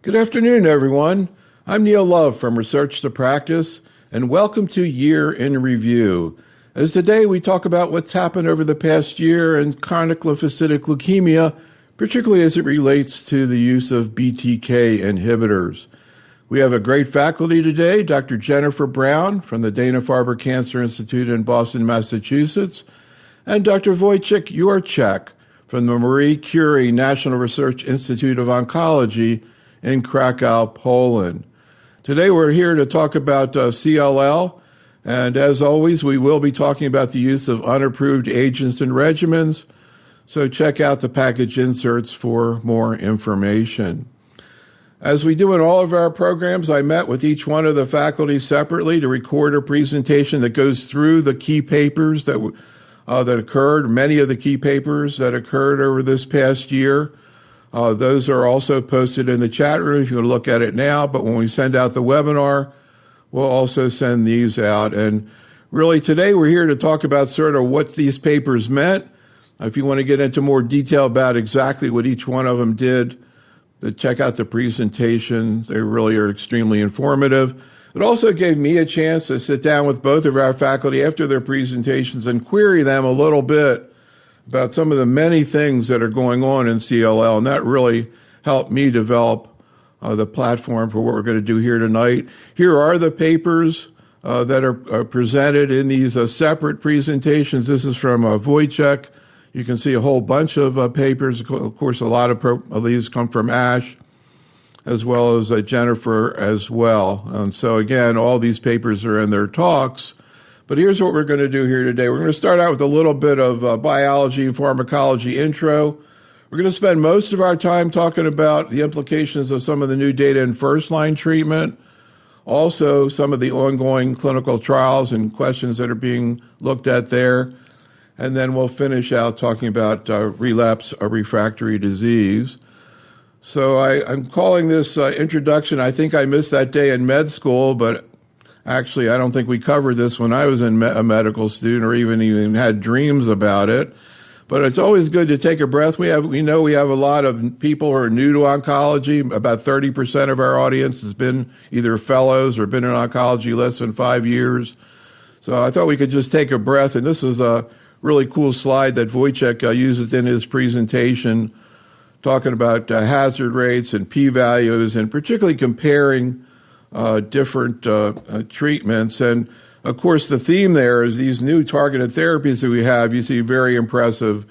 Good afternoon, everyone. I'm Neil Love from Research to Practice, and welcome to Year in Review. As today we talk about what's happened over the past year in chronic lymphocytic leukemia, particularly as it relates to the use of BTK inhibitors. We have a great faculty today, Dr. Jennifer Brown from the Dana-Farber Cancer Institute in Boston, Massachusetts, and Dr. Wojciech Jurczak from the Marie Curie National Research Institute of Oncology in Krakow, Poland. Today we're here to talk about CLL, and as always, we will be talking about the use of unapproved agents and regimens, so check out the package inserts for more information. As we do in all of our programs, I met with each one of the faculty separately to record a presentation that goes through the key papers that occurred, many of the key papers that occurred over this past year. Those are also posted in the chat room if you want to look at it now, but when we send out the webinar, we'll also send these out. And really today we're here to talk about sort of what these papers meant. If you want to get into more detail about exactly what each one of them did, check out the presentation. They really are extremely informative. It also gave me a chance to sit down with both of our faculty after their presentations and query them a little bit about some of the many things that are going on in CLL, and that really helped me develop the platform for what we're going to do here tonight. Here are the papers that are presented in these separate presentations. This is from Wojciech. You can see a whole bunch of papers. Of course, a lot of these come from ASH, as well as Jennifer as well. And so again, all these papers are in their talks. But here's what we're going to do here today. We're going to start out with a little bit of biology and pharmacology intro. We're going to spend most of our time talking about the implications of some of the new data in first-line treatment, also some of the ongoing clinical trials and questions that are being looked at there. And then we'll finish out talking about relapse or refractory disease. So I'm calling this introduction, I think I missed that day in med school, but actually, I don't think we covered this when I was a medical student or even had dreams about it. But it's always good to take a breath. We know we have a lot of people who are new to oncology. About 30% of our audience has been either fellows or been in oncology less than 5 years. So I thought we could just take a breath. And this is a really cool slide that Wojciech uses in his presentation, talking about hazard rates and p-values, and particularly comparing different treatments. And of course, the theme there is these new targeted therapies that we have. You see very impressive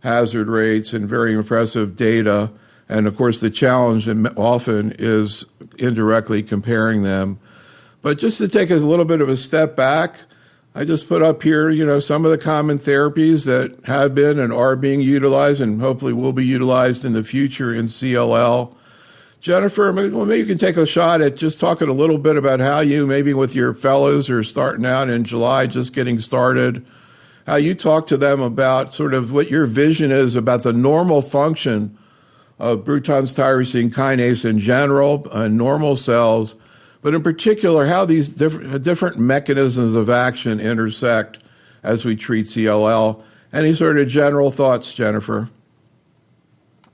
hazard rates and very impressive data. And of course, the challenge often is indirectly comparing them. But just to take a little bit of a step back, I just put up here, some of the common therapies that have been and are being utilized and hopefully will be utilized in the future in CLL. Jennifer, maybe you can take a shot at just talking a little bit about how you, maybe with your fellows who are starting out in July, just getting started, how you talk to them about sort of what your vision is about the normal function of Bruton Tyrosine Kinase in general, normal cells, but in particular, how these different mechanisms of action intersect as we treat CLL. Any sort of general thoughts, Jennifer?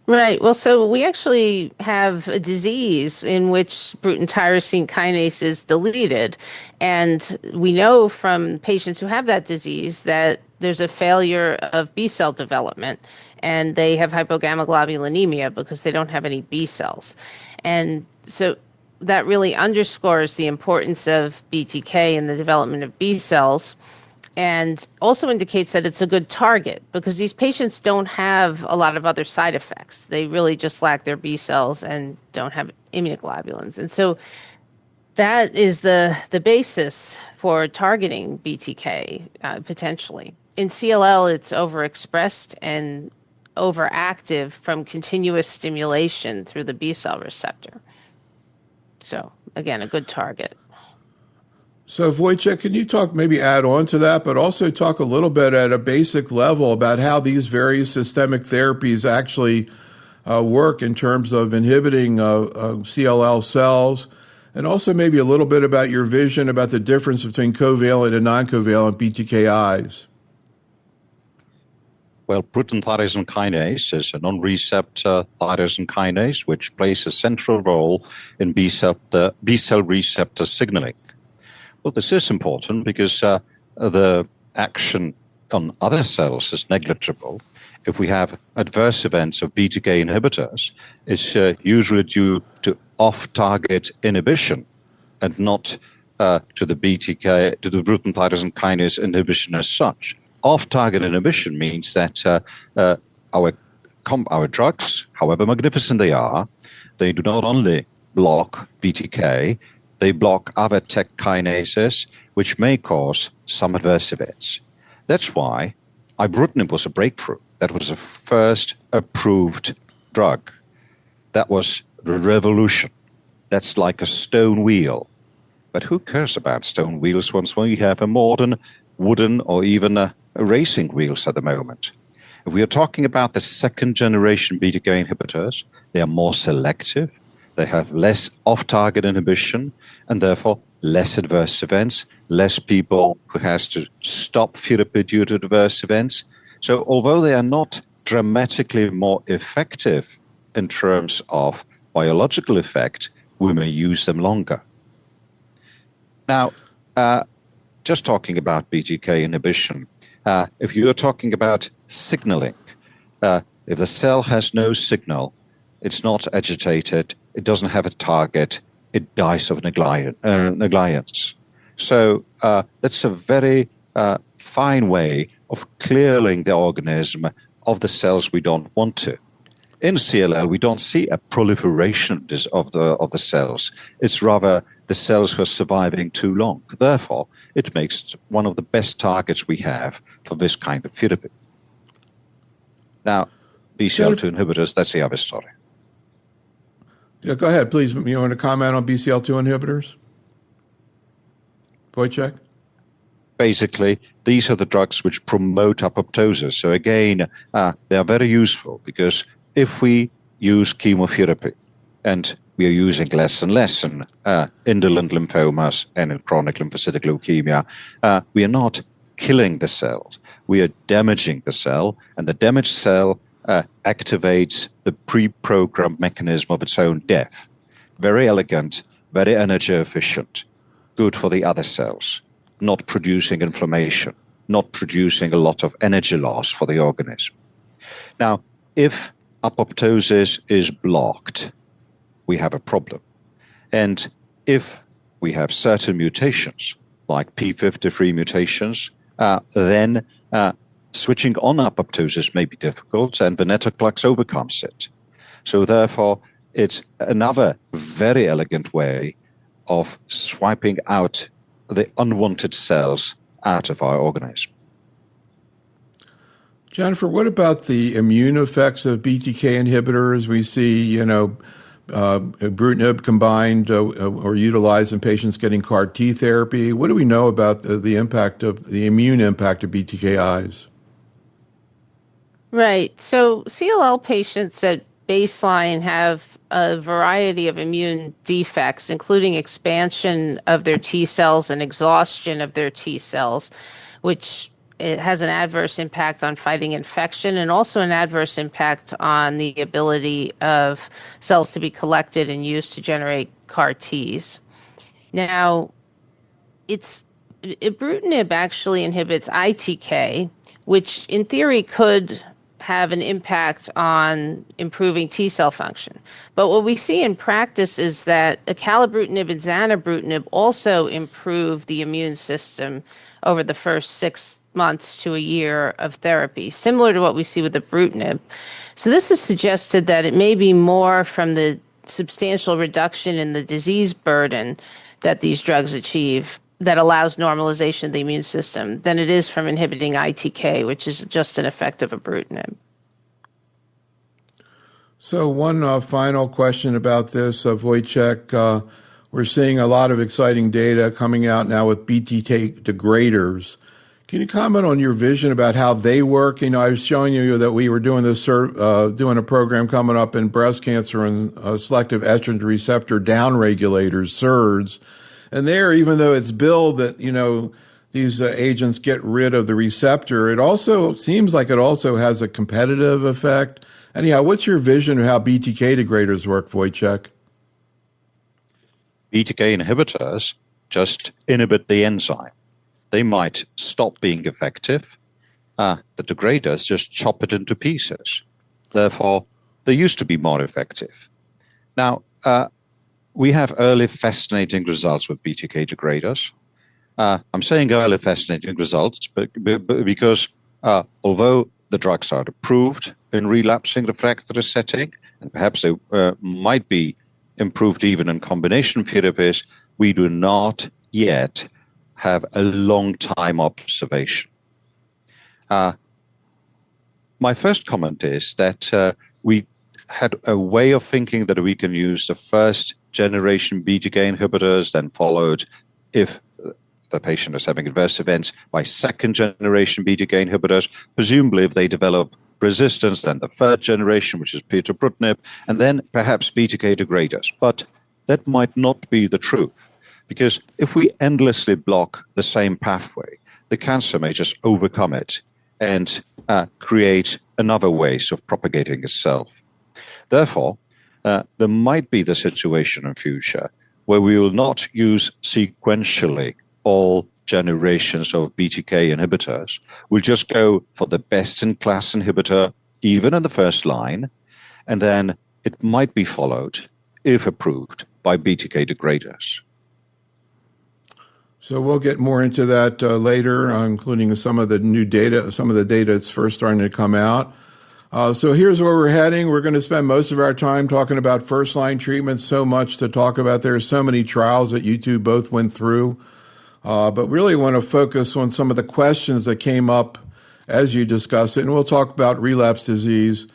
Right. Well, so we actually have a disease in which Bruton tyrosine kinase is deleted. And we know from patients who have that disease that there's a failure of B cell development, and they have hypogammaglobulinemia because they don't have any B cells. And so that really underscores the importance of BTK in the development of B cells, and also indicates that it's a good target because these patients don't have a lot of other side effects. They really just lack their B cells and don't have immunoglobulins. And so that is the basis for targeting BTK potentially. In CLL, it's overexpressed and overactive from continuous stimulation through the B cell receptor. So again, a good target. So Wojciech, can you maybe add on to that, but also talk a little bit at a basic level about how these various systemic therapies actually work in terms of inhibiting CLL cells, and also maybe a little bit about your vision about the difference between covalent and non-covalent BTKIs? Well, Bruton Tyrosine Kinase is a non-receptor tyrosine kinase, which plays a central role in B-cell receptor signaling. Well, this is important because the action on other cells is negligible. If we have adverse events of BTK inhibitors, it's usually due to off-target inhibition and not to the Bruton Tyrosine Kinase inhibition as such. Off-target inhibition means that our drugs, however magnificent they are, they do not only block BTK, they block other TEC kinases, which may cause some adverse events. That's why ibrutinib was a breakthrough. That was the first approved drug. That was the revolution. That's like a stone wheel. But who cares about stone wheels once we have a modern wooden or even racing wheels at the moment? If we are talking about the second generation BTK inhibitors, they are more selective, they have less off-target inhibition, and therefore less adverse events, less people who has to stop therapy due to adverse events. So although they are not dramatically more effective in terms of biological effect, we may use them longer. Now, just talking about BTK inhibition, if you are talking about signaling, if the cell has no signal, it's not agitated, it doesn't have a target, it dies of negligence. So that's a very fine way of clearing the organism of the cells we don't want to. In CLL, we don't see a proliferation of the cells. It's rather the cells who are surviving too long. Therefore, it makes one of the best targets we have for this kind of therapy. Now, BCL2 inhibitors, that's the other story. Yeah, go ahead, please. You want to comment on BCL2 inhibitors? Wojciech? Basically, these are the drugs which promote apoptosis. So again, they are very useful because if we use chemotherapy, and we are using less and less in indolent lymphomas and in chronic lymphocytic leukemia, we are not killing the cells. We are damaging the cell, and the damaged cell activates the pre-programmed mechanism of its own death. Very elegant, very energy efficient, good for the other cells, not producing inflammation, not producing a lot of energy loss for the organism. Now, if apoptosis is blocked, we have a problem. And if we have certain mutations, like p53 mutations, then switching on apoptosis may be difficult, and venetoclax overcomes it. So therefore, it's another very elegant way of swiping out the unwanted cells out of our organism. Jennifer, what about the immune effects of BTK inhibitors? We see, ibrutinib combined or utilized in patients getting CAR T therapy. What do we know about the impact of the immune impact of BTKIs? Right. So CLL patients at baseline have a variety of immune defects, including expansion of their T cells and exhaustion of their T cells, which it has an adverse impact on fighting infection and also an adverse impact on the ability of cells to be collected and used to generate CAR Ts. Now, ibrutinib actually inhibits ITK, which in theory could have an impact on improving T cell function. But what we see in practice is that acalabrutinib and zanubrutinib also improve the immune system over the first 6 months to a year of therapy, similar to what we see with the ibrutinib. So this has suggested that it may be more from the substantial reduction in the disease burden that these drugs achieve that allows normalization of the immune system than it is from inhibiting ITK, which is just an effect of ibrutinib. So one final question about this, Wojciech. We're seeing a lot of exciting data coming out now with BTK degraders. Can you comment on your vision about how they work? I was showing you that we were doing doing a program coming up in breast cancer and selective estrogen receptor downregulators, SERDs. And there, even though it's billed that, these agents get rid of the receptor, it also seems like it also has a competitive effect. Anyhow, what's your vision of how BTK degraders work, Wojciech? BTK inhibitors just inhibit the enzyme. They might stop being effective. The degraders just chop it into pieces. Therefore, they used to be more effective. Now, we have early fascinating results with BTK degraders. I'm saying early fascinating results because although the drugs are approved in relapsing refractory setting, and perhaps they might be improved even in combination therapies, we do not yet have a long time observation. My first comment is that we had a way of thinking that we can use the first generation BTK inhibitors, then followed, if the patient is having adverse events, by second generation BTK inhibitors, presumably if they develop resistance, then the third generation, which is pirtobrutinib, and then perhaps BTK degraders. But that might not be the truth, because if we endlessly block the same pathway, the cancer may just overcome it and create another ways of propagating itself. Therefore, there might be the situation in future where we will not use sequentially all generations of BTK inhibitors. We'll just go for the best-in-class inhibitor, even in the first line, and then it might be followed, if approved, by BTK degraders. So we'll get more into that later, including some of the new data, some of the data that's first starting to come out. So here's where we're heading. We're going to spend most of our time talking about first-line treatment. So much to talk about. There are so many trials that you two both went through. But really want to focus on some of the questions that came up as you discussed it. And we'll talk about relapse disease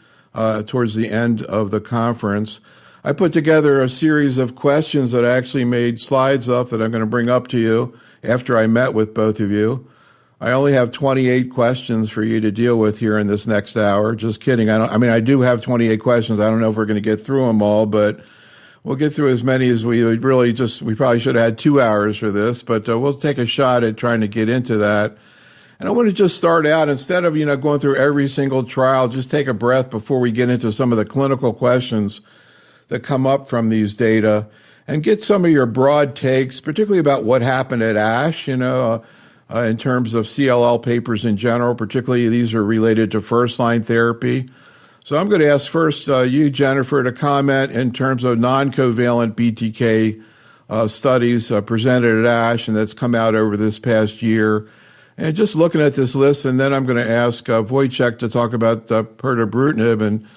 towards the end of the conference. I put together a series of questions that I actually made slides up that I'm going to bring up to you after I met with both of you. I only have 28 questions for you to deal with here in this next hour. Just kidding. I do have 28 questions. I don't know if we're going to get through them all, but we'll get through as many as we probably should have had 2 hours for this, but we'll take a shot at trying to get into that. And I want to just start out, instead of, going through every single trial, just take a breath before we get into some of the clinical questions that come up from these data and get some of your broad takes, particularly about what happened at ASH, in terms of CLL papers in general, particularly these are related to first-line therapy. So I'm going to ask first you, Jennifer, to comment in terms of non-covalent BTK studies presented at ASH and that's come out over this past year. And just looking at this list, and then I'm going to ask Wojciech to talk about pirtobrutinib and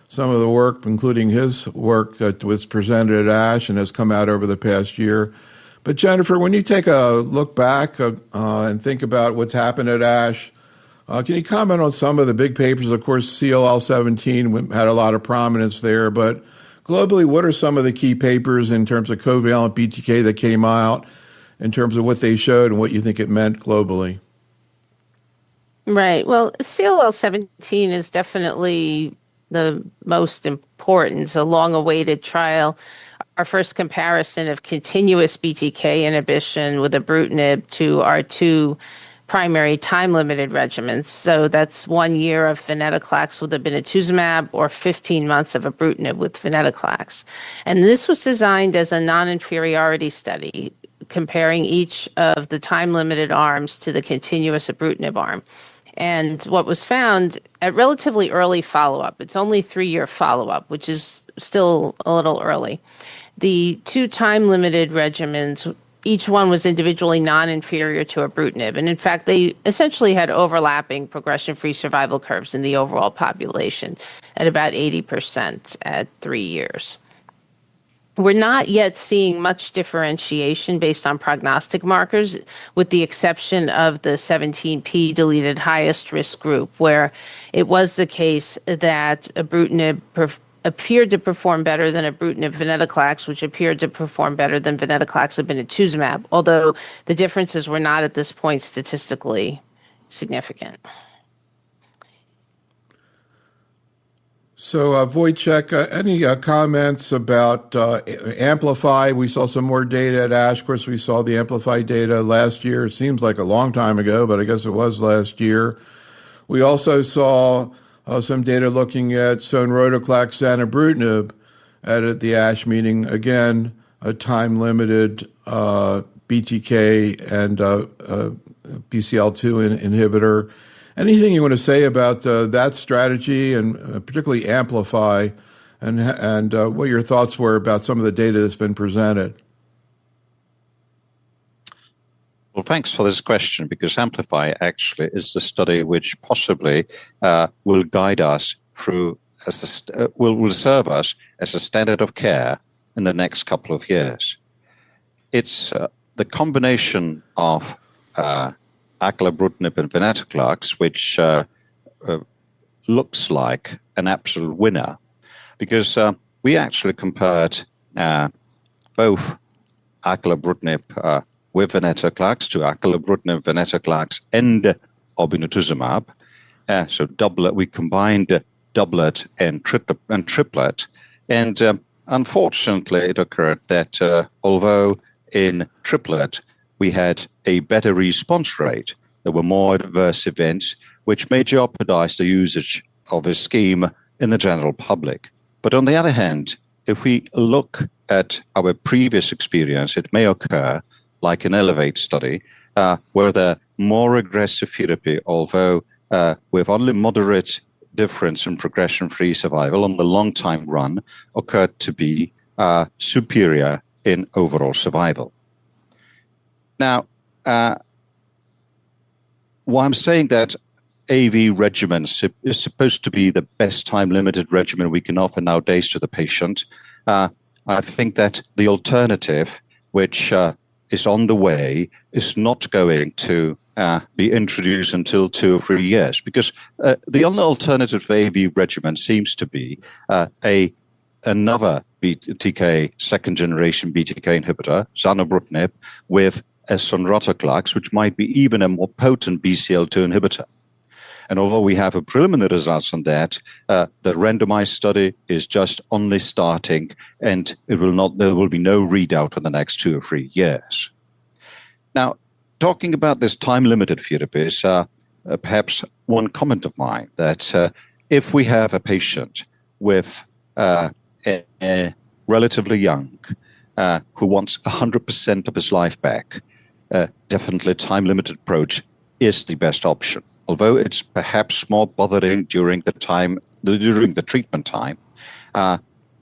some of the work, including his work that was presented at ASH and has come out over the past year. But Jennifer, when you take a look back and think about what's happened at ASH, can you comment on some of the big papers? Of course, CLL17 had a lot of prominence there, but globally, what are some of the key papers in terms of covalent BTK that came out, in terms of what they showed and what you think it meant globally? Right. Well, CLL17 is definitely the most important, a long-awaited trial. Our first comparison of continuous BTK inhibition with ibrutinib to our two primary time-limited regimens. So that's 1 year of venetoclax with obinutuzumab or 15 months of ibrutinib with venetoclax. And this was designed as a non-inferiority study, comparing each of the time-limited arms to the continuous ibrutinib arm. And what was found at relatively early follow-up, it's only 3-year follow-up, which is still a little early. The two time-limited regimens, each one was individually non-inferior to ibrutinib. And in fact, they essentially had overlapping progression-free survival curves in the overall population at about 80% at 3 years. We're not yet seeing much differentiation based on prognostic markers, with the exception of the 17p deleted highest risk group, where it was the case that ibrutinib appeared to perform better than ibrutinib venetoclax, which appeared to perform better than venetoclax obinutuzumab, although the differences were not at this point statistically significant. So, Wojciech, any comments about Amplify? We saw some more data at ASH. Of course, we saw the Amplify data last year. It seems like a long time ago, but I guess it was last year. We also saw some data looking at sonrotoclax zanubrutinib at the ASH meeting. Again, a time-limited BTK and BCL2 inhibitor. Anything you want to say about that strategy and particularly Amplify and what your thoughts were about some of the data that's been presented? Well, thanks for this question, because Amplify actually is the study which possibly will guide us through, will serve us as a standard of care in the next couple of years. It's the combination of acalabrutinib and venetoclax, which looks like an absolute winner, because we actually compared both acalabrutinib with venetoclax to acalabrutinib, venetoclax, and obinutuzumab. So doublet, we combined doublet and triplet. And unfortunately, it occurred that although in triplet we had a better response rate, there were more adverse events, which may jeopardize the usage of a scheme in the general public. But on the other hand, if we look at our previous experience, it may occur, like an ELEVATE study, where the more aggressive therapy, although with only moderate difference in progression-free survival on the long time run, occurred to be superior in overall survival. Now, while I'm saying that AV regimen is supposed to be the best time-limited regimen we can offer nowadays to the patient, I think that the alternative, which is on the way, is not going to be introduced until 2 or 3 years, because the only alternative AV regimen seems to be another BTK, second-generation BTK inhibitor, zanubrutinib, with a sonrotoclax, which might be even a more potent BCL2 inhibitor. And although we have a preliminary results on that, the randomized study is just only starting, and there will be no readout for the next 2 or 3 years. Now, talking about this time-limited therapies, perhaps one comment of mine that if we have a patient with a relatively young who wants 100% of his life back, definitely time-limited approach is the best option. Although it's perhaps more bothering during the treatment time,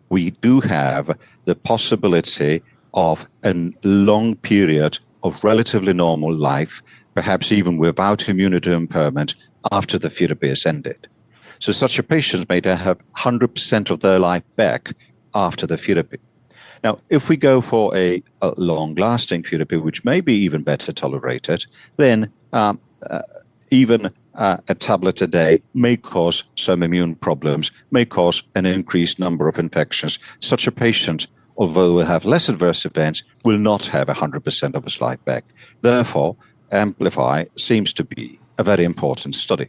we do have the possibility of a long period of relatively normal life, perhaps even without immunity impairment after the therapy is ended. So such a patient may have 100% of their life back after the therapy. Now, if we go for a long-lasting therapy, which may be even better tolerated, then even a tablet a day may cause some immune problems, may cause an increased number of infections. Such a patient, although will have less adverse events, will not have 100% of his life back. Therefore, Amplify seems to be a very important study.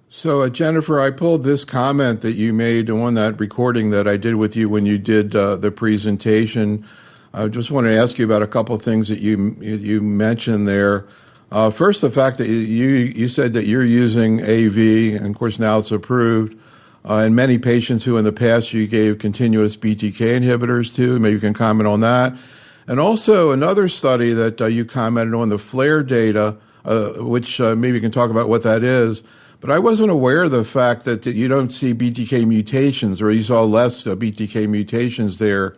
So, Jennifer, I pulled this comment that you made on that recording that I did with you when you did the presentation. I just want to ask you about a couple of things that you mentioned there. First, the fact that you said that you're using AV, and of course now it's approved, in many patients who in the past you gave continuous BTK inhibitors to. Maybe you can comment on that. And also another study that you commented on, the FLAIR data, which maybe you can talk about what that is. But I wasn't aware of the fact that you don't see BTK mutations, or you saw less BTK mutations there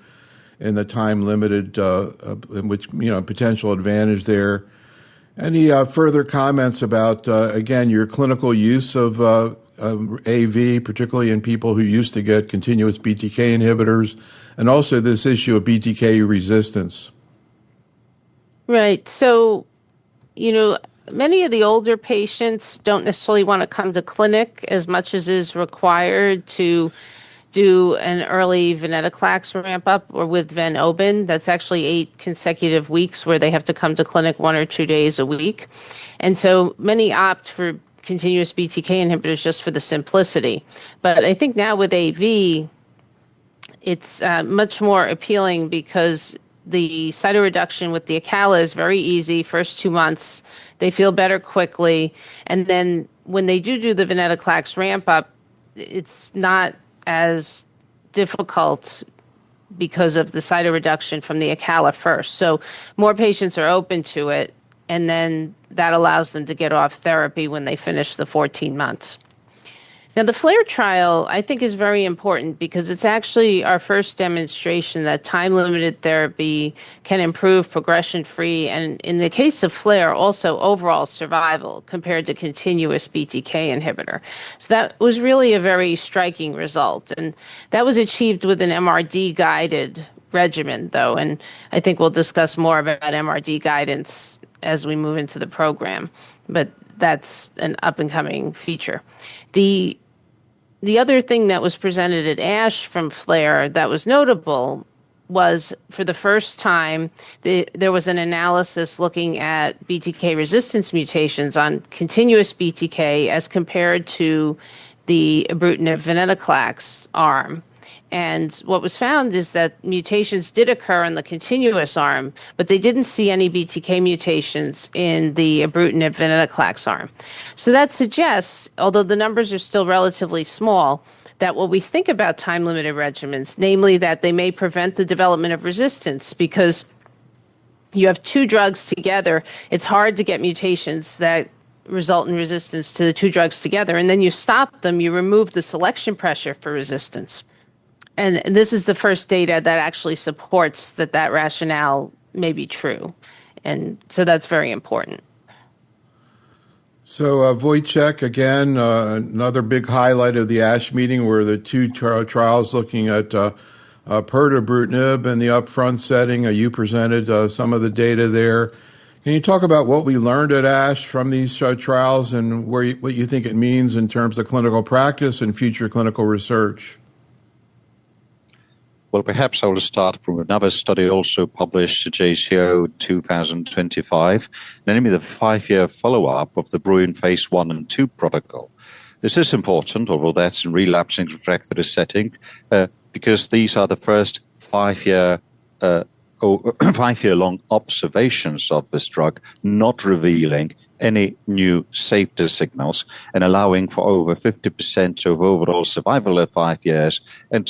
in the time-limited, in which, potential advantage there. Any further comments about, again, your clinical use of AV, particularly in people who used to get continuous BTK inhibitors, and also this issue of BTK resistance? Right. So, many of the older patients don't necessarily want to come to clinic as much as is required to do an early venetoclax ramp up, or with Ven-Oben. That's actually 8 consecutive weeks where they have to come to clinic 1 or 2 days a week. And so many opt for continuous BTK inhibitors just for the simplicity. But I think now with AV, it's much more appealing because the cytoreduction with the Acala is very easy. First 2 months, they feel better quickly. And then when they do the venetoclax ramp up, it's not as difficult because of the cytoreduction from the Acala first. So more patients are open to it, and then that allows them to get off therapy when they finish the 14 months. Now, the FLAIR trial, I think, is very important because it's actually our first demonstration that time-limited therapy can improve progression-free, and in the case of FLAIR, also overall survival compared to continuous BTK inhibitor. So that was really a very striking result, and that was achieved with an MRD-guided regimen, though, and I think we'll discuss more about MRD guidance as we move into the program, but that's an up-and-coming feature. The other thing that was presented at ASH from FLAIR that was notable was, for the first time, there was an analysis looking at BTK resistance mutations on continuous BTK as compared to the ibrutinib venetoclax arm. And what was found is that mutations did occur in the continuous arm, but they didn't see any BTK mutations in the ibrutinib venetoclax arm. So that suggests, although the numbers are still relatively small, that what we think about time-limited regimens, namely that they may prevent the development of resistance because you have two drugs together, it's hard to get mutations that result in resistance to the two drugs together. And then you stop them, you remove the selection pressure for resistance. And this is the first data that actually supports that rationale may be true. And so that's very important. So Wojciech, again, another big highlight of the ASH meeting were the two trials looking at pirtobrutinib in the upfront setting. You presented some of the data there. Can you talk about what we learned at ASH from these trials and what you think it means in terms of clinical practice and future clinical research? Well, perhaps I will start from another study also published at JCO 2025, namely the 5-year follow-up of the Bruin phase 1 and 2 protocol. This is important, although that's in relapsing refractory setting, because these are the first 5-year-long observations of this drug, not revealing any new safety signals and allowing for over 50% of overall survival at 5 years and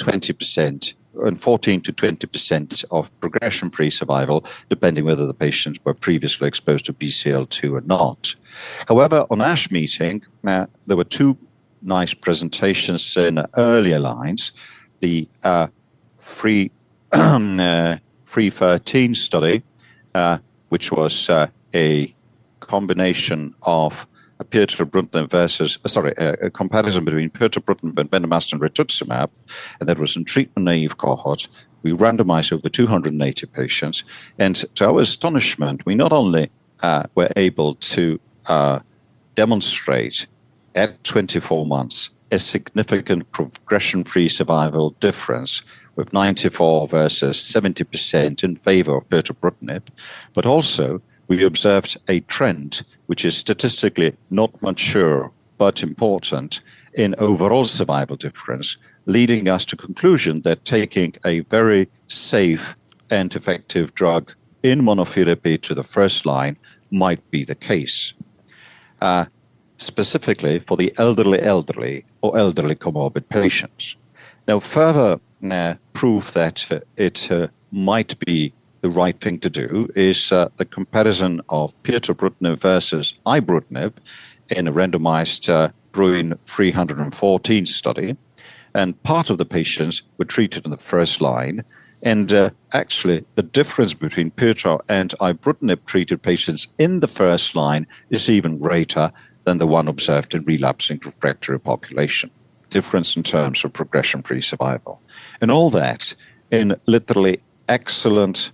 14 to 20% of progression-free survival, depending whether the patients were previously exposed to BCL2 or not. However, on ASH meeting, there were two nice presentations in earlier lines. The FREE13 study, which was a combination of a comparison between pirtobrutinib and bendamustine rituximab, and that was in treatment-naive cohort. We randomized over 280 patients, and to our astonishment, we not only were able to demonstrate at 24 months a significant progression-free survival difference with 94 versus 70% in favor of pirtobrutinib, but also we observed a trend which is statistically not mature but important in overall survival difference, leading us to conclusion that taking a very safe and effective drug in monotherapy to the first line might be the case, specifically for the elderly or elderly comorbid patients. Now, further proof that it might be the right thing to do is the comparison of pirtobrutinib versus ibrutinib in a randomized Bruin 314 study. And part of the patients were treated in the first line. And actually, the difference between pirto and ibrutinib treated patients in the first line is even greater than the one observed in relapsing refractory population. Difference in terms of progression-free survival. And all that in literally excellent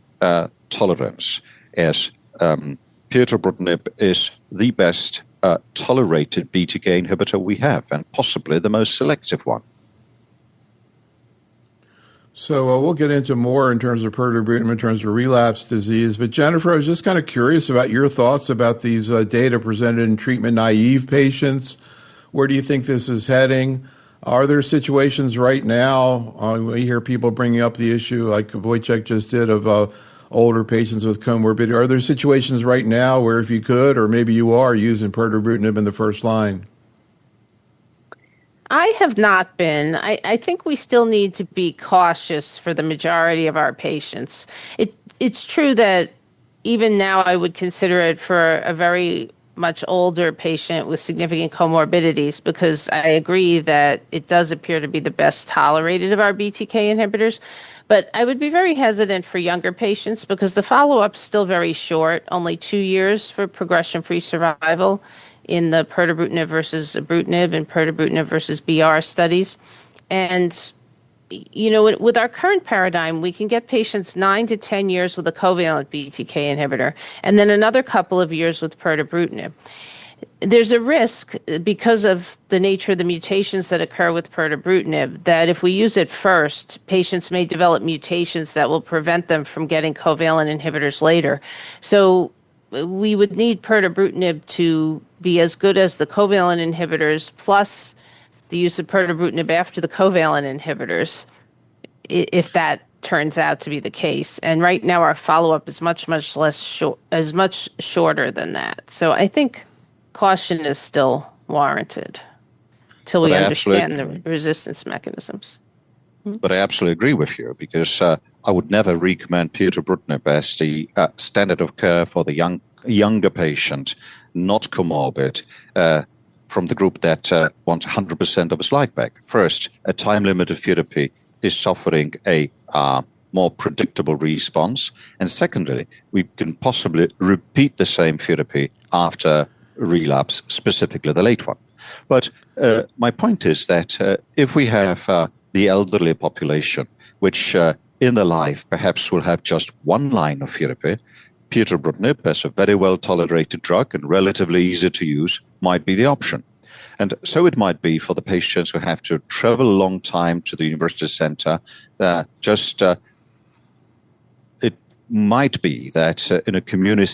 tolerance, as pirtobrutinib is the best tolerated BTK inhibitor we have, and possibly the most selective one. So we'll get into more in terms of pirtobrutinib, in terms of relapse disease. But Jennifer, I was just kind of curious about your thoughts about these data presented in treatment-naive patients. Where do you think this is heading? Are there situations right now, we hear people bringing up the issue like Wojciech just did of older patients with comorbidity. Are there situations right now where if you could, or maybe you are, using pirtobrutinib in the first line? I have not been. I think we still need to be cautious for the majority of our patients. It's true that even now I would consider it for a very much older patient with significant comorbidities because I agree that it does appear to be the best tolerated of our BTK inhibitors. But I would be very hesitant for younger patients because the follow-up is still very short, only 2 years for progression-free survival in the pirtobrutinib versus ibrutinib and pirtobrutinib versus BR studies. And, you know, with our current paradigm, we can get patients 9 to 10 years with a covalent BTK inhibitor and then another couple of years with pirtobrutinib. There's a risk because of the nature of the mutations that occur with pirtobrutinib that if we use it first, patients may develop mutations that will prevent them from getting covalent inhibitors later. So we would need pirtobrutinib to be as good as the covalent inhibitors plus the use of pirtobrutinib after the covalent inhibitors, if that turns out to be the case. And right now our follow-up is much shorter than that. So I think caution is still warranted till we understand the resistance mechanisms. But I absolutely agree with you because I would never recommend pirtobrutinib as the standard of care for the younger patient, not comorbid, from the group that wants 100% of his life back. First, a time-limited therapy is offering a more predictable response. And secondly, we can possibly repeat the same therapy after relapse, specifically the late one. But my point is that if we have the elderly population, which in their life perhaps will have just one line of therapy, pirtobrutinib, as a very well-tolerated drug and relatively easy to use, might be the option. And so it might be for the patients who have to travel a long time to the university center. It might be that in a community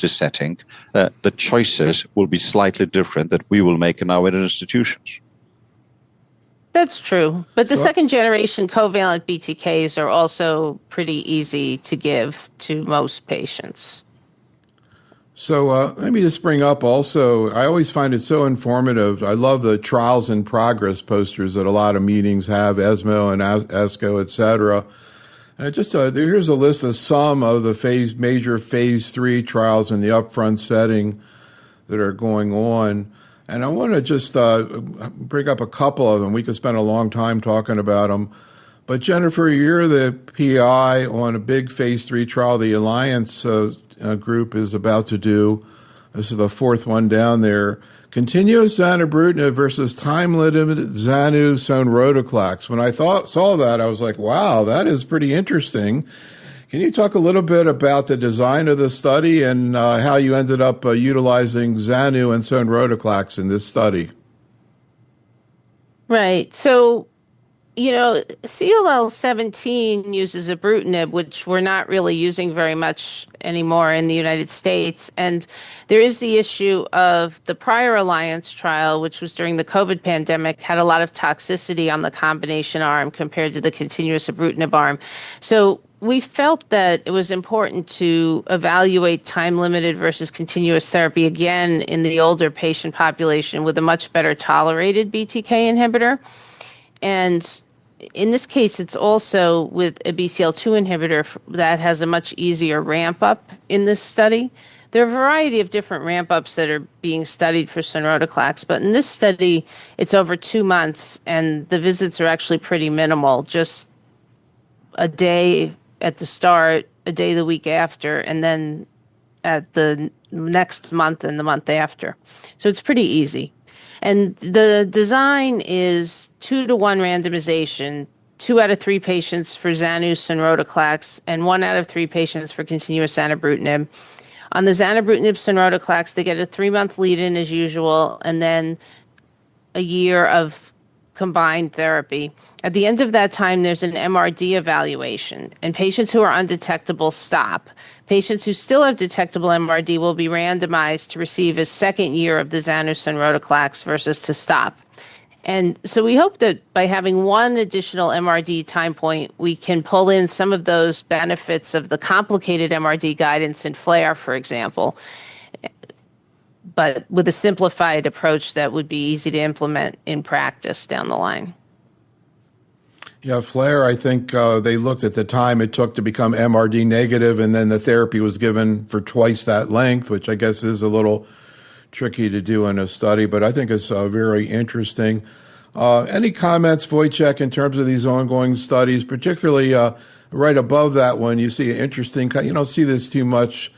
setting, the choices will be slightly different that we will make in our institutions. That's true. But the second generation covalent BTKs are also pretty easy to give to most patients. So let me just bring up also, I always find it so informative. I love the trials in progress posters that a lot of meetings have, ESMO and ASCO, et cetera. And here's a list of some of the major phase 3 trials in the upfront setting that are going on. And I want to just bring up a couple of them. We could spend a long time talking about them. But Jennifer, you're the PI on a big phase 3 trial the Alliance group is about to do. This is the fourth one down there. Continuous zanubrutinib versus time-limited Zanu sonrotoclax. When I saw that, I was like, wow, that is pretty interesting. Can you talk a little bit about the design of the study and how you ended up utilizing Zanu and sonrotoclax in this study? Right. So, you know, CLL-17 uses ibrutinib, which we're not really using very much anymore in the United States. And there is the issue of the prior Alliance trial, which was during the COVID pandemic, had a lot of toxicity on the combination arm compared to the continuous ibrutinib arm. So we felt that it was important to evaluate time-limited versus continuous therapy again in the older patient population with a much better tolerated BTK inhibitor. And in this case, it's also with a BCL2 inhibitor that has a much easier ramp-up in this study. There are a variety of different ramp-ups that are being studied for sonrotoclax, but in this study, it's over 2 months, and the visits are actually pretty minimal, just a day at the start, a day the week after, and then at the next month and the month after. So it's pretty easy. And the design is 2-to-1 randomization, 2 out of 3 patients for Zanu sonrotoclax, and 1 out of 3 patients for continuous zanubrutinib. On the zanubrutinib sonrotoclax, they get a 3-month lead-in as usual, and then a year of combined therapy. At the end of that time, there's an MRD evaluation, and patients who are undetectable stop. Patients who still have detectable MRD will be randomized to receive a second year of the zanubrutinib versus to stop. And so we hope that by having one additional MRD time point, we can pull in some of those benefits of the complicated MRD guidance in FLAIR, for example, but with a simplified approach that would be easy to implement in practice down the line. Yeah, FLAIR, I think they looked at the time it took to become MRD negative, and then the therapy was given for twice that length, which I guess is a little tricky to do in a study, but I think it's very interesting. Any comments, Wojciech, in terms of these ongoing studies, particularly right above that one, you see an interesting, you don't see this too much,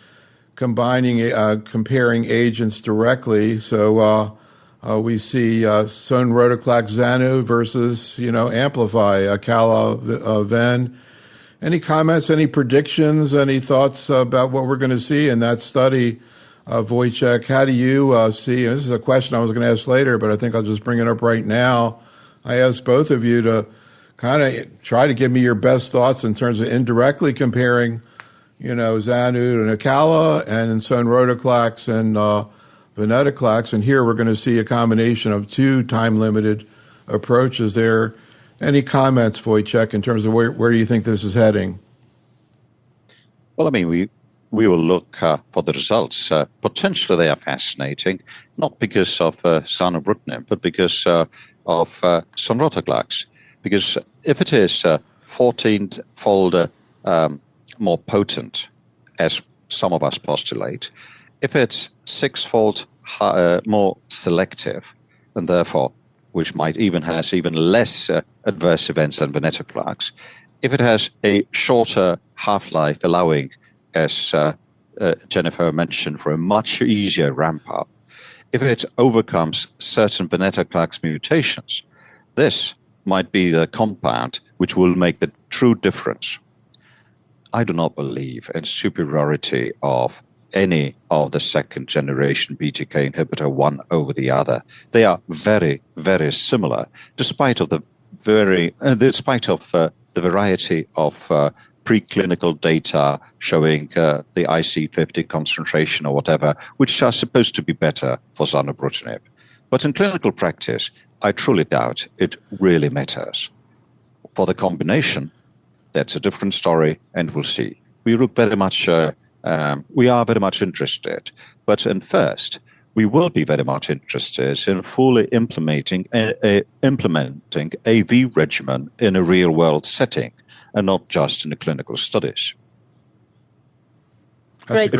comparing agents directly. So we see sonrotoclax Zanu versus, Amplify, Acala-Ven. Any comments, any predictions, any thoughts about what we're going to see in that study? Wojciech, how do you see, and this is a question I was going to ask later, but I think I'll just bring it up right now. I asked both of you to kind of try to give me your best thoughts in terms of indirectly comparing, Zanu and Acala and sonrotoclax and venetoclax. And here we're going to see a combination of two time-limited approaches there. Any comments, Wojciech, in terms of where do you think this is heading? Well, I mean, we will look for the results. Potentially they are fascinating, not because of zanubrutinib, but because of sonrotoclax. Because if it is 14-fold more potent, as some of us postulate, if it's 6-fold more selective, and therefore, which might even has even less adverse events than venetoclax, if it has a shorter half-life, allowing, as Jennifer mentioned, for a much easier ramp-up, if it overcomes certain venetoclax mutations, this might be the compound which will make the true difference. I do not believe in superiority of any of the second-generation BTK inhibitor one over the other. They are very, very similar, despite of the variety of preclinical data showing the IC50 concentration or whatever, which are supposed to be better for zanubrutinib. But in clinical practice, I truly doubt it really matters. For the combination, that's a different story, and we'll see. We look very much, we are very much interested. But first, we will be very much interested in fully implementing AV regimen in a real-world setting, and not just in the clinical studies. Right,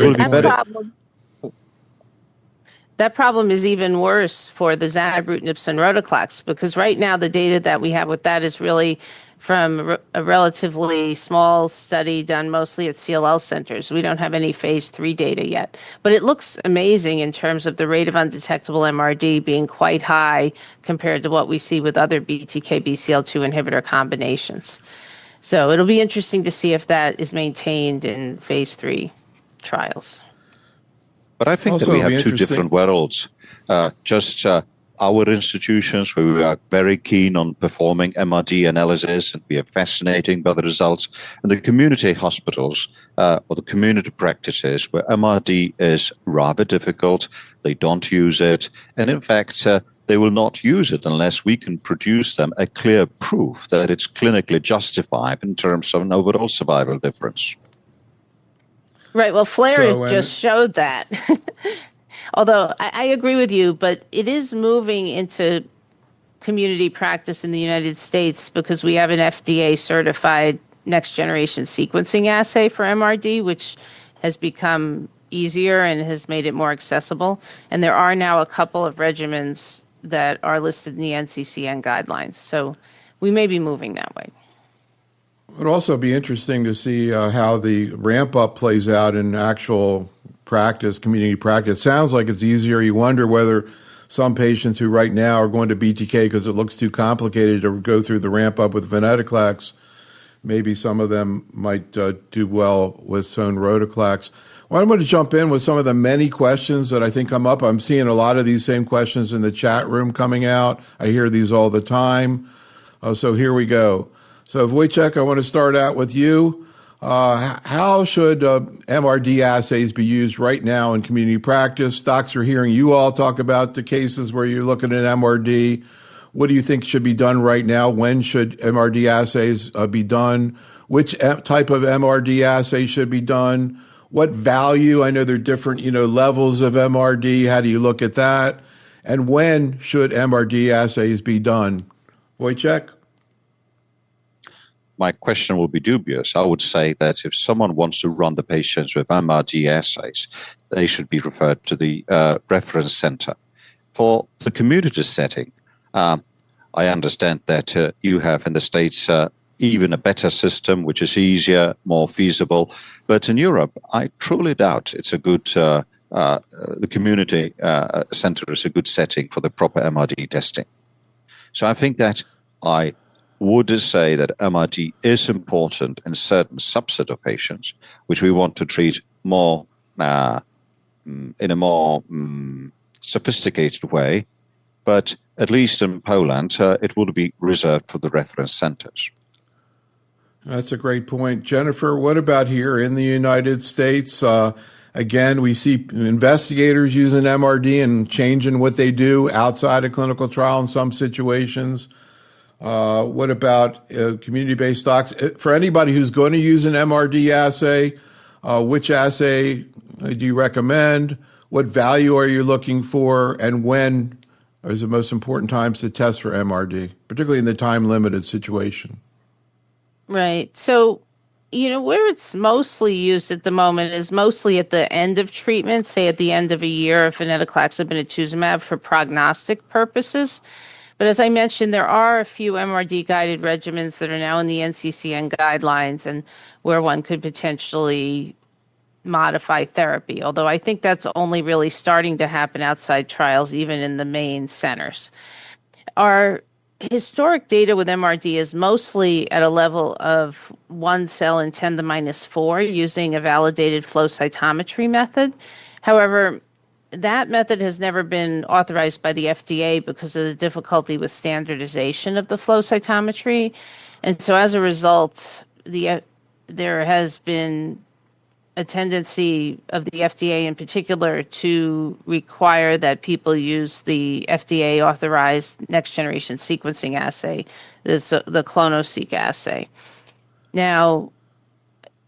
that problem is even worse for the zanubrutinib sonrotoclax, because right now the data that we have with that is really from a relatively small study done mostly at CLL centers. We don't have any phase 3 data yet, but it looks amazing in terms of the rate of undetectable MRD being quite high compared to what we see with other BTK BCL2 inhibitor combinations. So it'll be interesting to see if that is maintained in phase 3 trials. But I think that we have two different worlds. Our institutions, where we are very keen on performing MRD analysis, and we are fascinated by the results, and the community hospitals or the community practices where MRD is rather difficult. They don't use it. And in fact, they will not use it unless we can produce them a clear proof that it's clinically justified in terms of an overall survival difference. Right. Well, FLAIR just showed that. Although I agree with you, but it is moving into community practice in the United States because we have an FDA certified next generation sequencing assay for MRD, which has become easier and has made it more accessible. And there are now a couple of regimens that are listed in the NCCN guidelines. So we may be moving that way. It would also be interesting to see how the ramp up plays out in actual practice, community practice. Sounds like it's easier. You wonder whether some patients who right now are going to BTK because it looks too complicated to go through the ramp up with venetoclax, maybe some of them might do well with sonrotoclax. I Well, I'm going to jump in with some of the many questions that I think come up. I'm seeing a lot of these same questions in the chat room coming out. I hear these all the time. So here we go. So Wojciech, I want to start out with you. How should MRD assays be used right now in community practice? Docs are hearing you all talk about the cases where you're looking at MRD. What do you think should be done right now? When should MRD assays be done? Which type of MRD assay should be done? What value? I know there are different, levels of MRD. How do you look at that? And when should MRD assays be done? Wojciech? My question will be dubious. I would say that if someone wants to run the patients with MRD assays, they should be referred to the reference center. For the community setting, I understand that you have in the States even a better system, which is easier, more feasible. But in Europe, I truly doubt it's a good, the community center is a good setting for the proper MRD testing. So I think that I would say that MRD is important in certain subset of patients, which we want to treat more in a more sophisticated way. But at least in Poland, it will be reserved for the reference centers. That's a great point. Jennifer, what about here in the United States? Again, we see investigators using MRD and changing what they do outside a clinical trial in some situations. What about community-based docs? For anybody who's going to use an MRD assay, which assay do you recommend? What value are you looking for? And when is the most important times to test for MRD, particularly in the time-limited situation? Right. So, where it's mostly used at the moment is mostly at the end of treatment, say at the end of a year of venetoclax and obinutuzumab for prognostic purposes. But as I mentioned, there are a few MRD-guided regimens that are now in the NCCN guidelines and where one could potentially modify therapy, although I think that's only really starting to happen outside trials, even in the main centers. Our historic data with MRD is mostly at a level of 1 cell in 10 to the minus 4 using a validated flow cytometry method. However, that method has never been authorized by the FDA because of the difficulty with standardization of the flow cytometry. And so as a result, there has been a tendency of the FDA in particular to require that people use the FDA authorized next generation sequencing assay, the clonoSEQ assay. Now,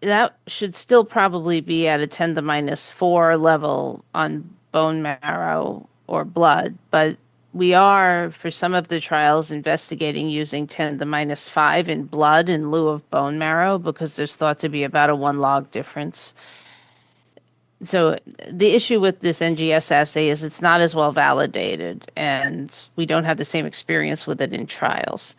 that should still probably be at a 10 to the minus 4 level on bone marrow or blood, but we are, for some of the trials, investigating using 10 to the minus 5 in blood in lieu of bone marrow because there's thought to be about a 1 log difference. So the issue with this NGS assay is it's not as well validated, and we don't have the same experience with it in trials.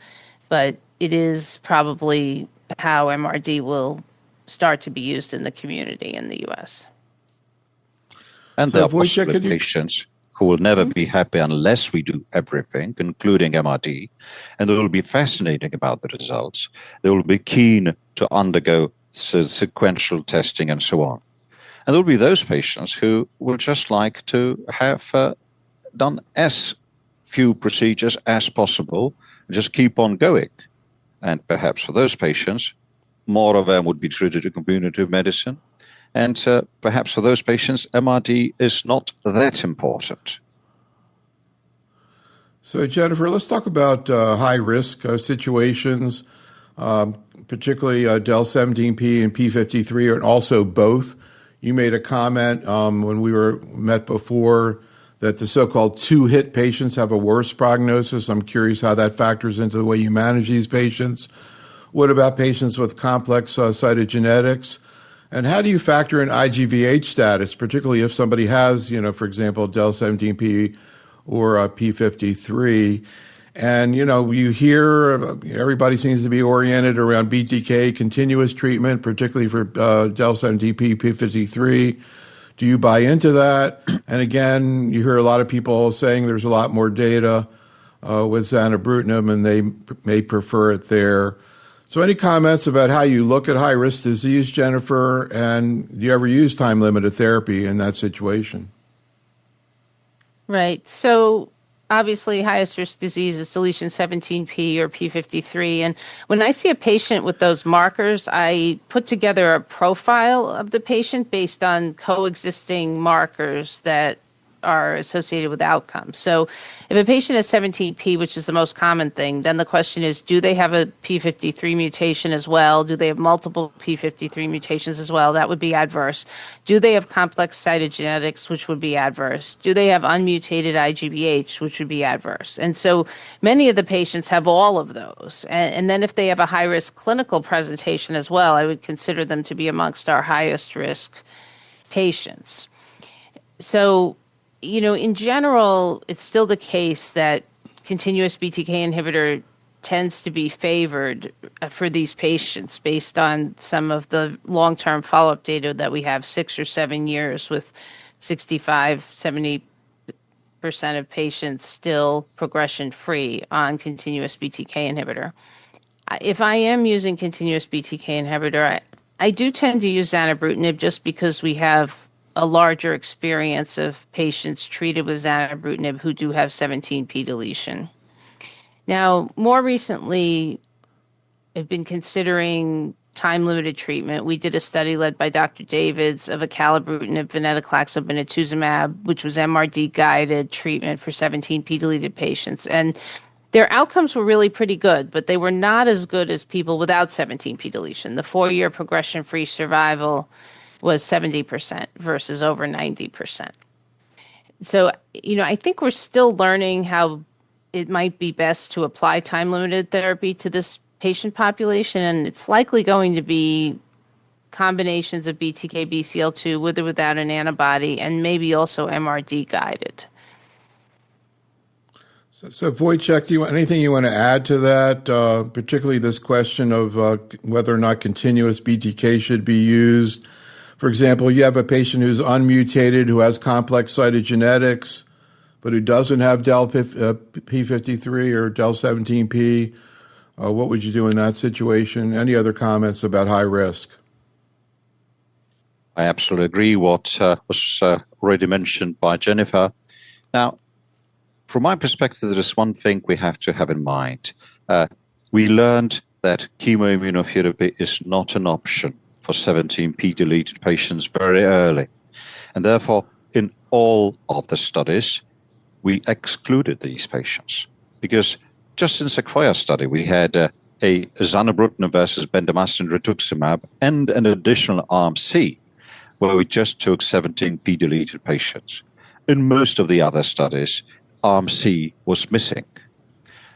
But it is probably how MRD will start to be used in the community in the U.S. And there are possibly patients who will never be happy unless we do everything, including MRD, and they will be fascinating about the results. They will be keen to undergo sequential testing and so on. And there will be those patients who will just like to have done as few procedures as possible and just keep on going. And perhaps for those patients, more of them would be treated in community medicine. And perhaps for those patients, MRD is not that important. So, Jennifer, let's talk about high-risk situations, particularly del-17P and P53, and also both. You made a comment when we met before that the so-called two-hit patients have a worse prognosis. I'm curious how that factors into the way you manage these patients. What about patients with complex cytogenetics? And how do you factor in IGVH status, particularly if somebody has, for example, del-17P or P53? And, you hear everybody seems to be oriented around BTK continuous treatment, particularly for del-17P, P53. Do you buy into that? And again, you hear a lot of people saying there's a lot more data with zanubrutinib, and they may prefer it there. So any comments about how you look at high-risk disease, Jennifer, and do you ever use time-limited therapy in that situation? Right. So obviously, highest risk disease is deletion 17p or p53. And when I see a patient with those markers, I put together a profile of the patient based on coexisting markers that are associated with outcomes. So if a patient has 17p, which is the most common thing, then the question is, do they have a p53 mutation as well? Do they have multiple p53 mutations as well? That would be adverse. Do they have complex cytogenetics, which would be adverse? Do they have unmutated IGBH, which would be adverse? And so many of the patients have all of those. And then if they have a high-risk clinical presentation as well, I would consider them to be amongst our highest risk patients. So in general, it's still the case that continuous BTK inhibitor tends to be favored for these patients based on some of the long-term follow-up data that we have, 6 or 7 years with 65-70% of patients still progression-free on continuous BTK inhibitor. If I am using continuous BTK inhibitor, I do tend to use zanubrutinib just because we have a larger experience of patients treated with zanubrutinib who do have 17p deletion. Now, more recently, I've been considering time-limited treatment. We did a study led by Dr. Davids of acalabrutinib, venetoclax, obinutuzumab, which was MRD-guided treatment for 17p deleted patients. And their outcomes were really pretty good, but they were not as good as people without 17p deletion. The 4-year progression-free survival was 70% versus over 90%. So, I think we're still learning how it might be best to apply time-limited therapy to this patient population, and it's likely going to be combinations of BTK, BCL2 with or without an antibody, and maybe also MRD guided. So Wojciech, anything you want to add to that, particularly this question of whether or not continuous BTK should be used? For example, you have a patient who's unmutated, who has complex cytogenetics, but who doesn't have P53 or del17p. What would you do in that situation? Any other comments about high risk? I absolutely agree what was already mentioned by Jennifer. Now, from my perspective, there is one thing we have to have in mind. We learned that chemoimmunotherapy is not an option for 17p deleted patients very early. And therefore, in all of the studies, we excluded these patients. Because just in Sequoia study, we had a zanubrutinib versus bendamustine rituximab and an additional arm C, where we just took 17p deleted patients. In most of the other studies, arm C was missing.